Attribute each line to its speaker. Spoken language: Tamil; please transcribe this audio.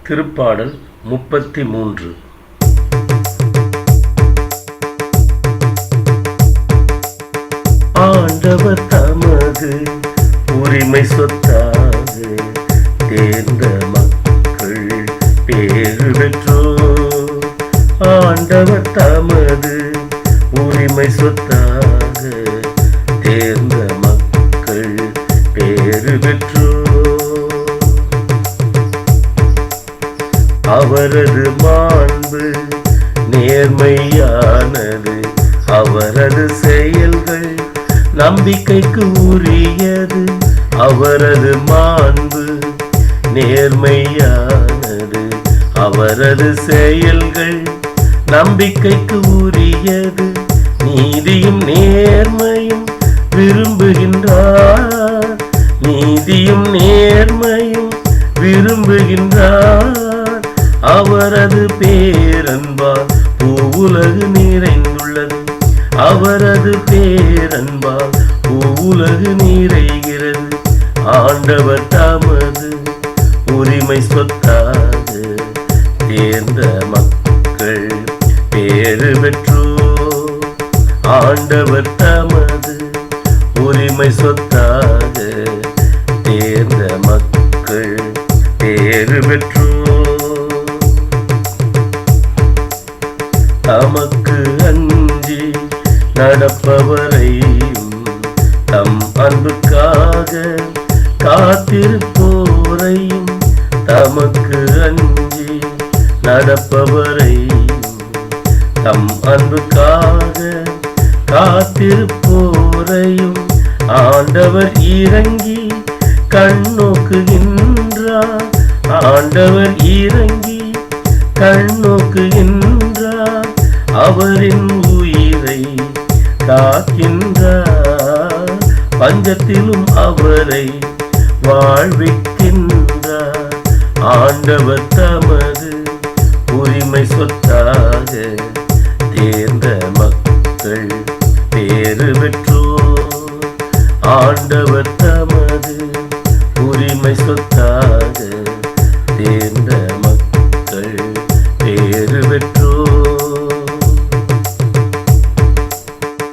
Speaker 1: திருப்பாடல் 33. ஆண்டவர் தமது உரிமை சொத்தாக தேர்ந்த மக்கள் பேறு பெற்றோர். ஆண்டவர் தமது உரிமை சொத்தாக தேர்ந்த மக்கள் பேறு பெற்றோர். அவரது மாண்பு நேர்மையானது, அவரது செயல்கள் நம்பிக்கைக்கு உரியது. அவரது மாண்பு நேர்மையானது, அவரது செயல்கள் நம்பிக்கைக்கு உரியது. நீதியும் நேர்மையும் விரும்புகின்றார், நீதியும் நேர்மையும் விரும்புகின்றார். அவரது பேரன்பால் பூவுலகு நிறைந்துள்ளது, அவரது பேரன்பால் பூவுலகு நிறைகிறது. ஆண்டவர் தமது உரிமை சொத்தாக தேர்ந்த மக்கள் பேறு பெற்றோர். ஆண்டவர் தமது உரிமை சொத்தாக தேர்ந்த மக்கள் பேறு பெற்றோர். தமக்கு அஞ்சி நடப்பவரையும் தம் அன்புக்காக காத்திருப்போரையும், தமக்கு அஞ்சி நடப்பவரையும் தம் அன்புக்காக காத்திருப்போரையும் ஆண்டவர் இறங்கி கண்ணோக்குகின்றார். ஆண்டவர் இறங்கி கண்ணோக்குகின்றார், அவரின் உயிரை காக்கின்றார். பஞ்சத்திலும் அவரை வாழ்விக்கின்றார். ஆண்டவர் தமது உரிமை சொத்தாக தேர்ந்த மக்கள் பேறு பெற்றோர். ஆண்டவர் தமது உரிமை சொத்தாக தேர்ந்த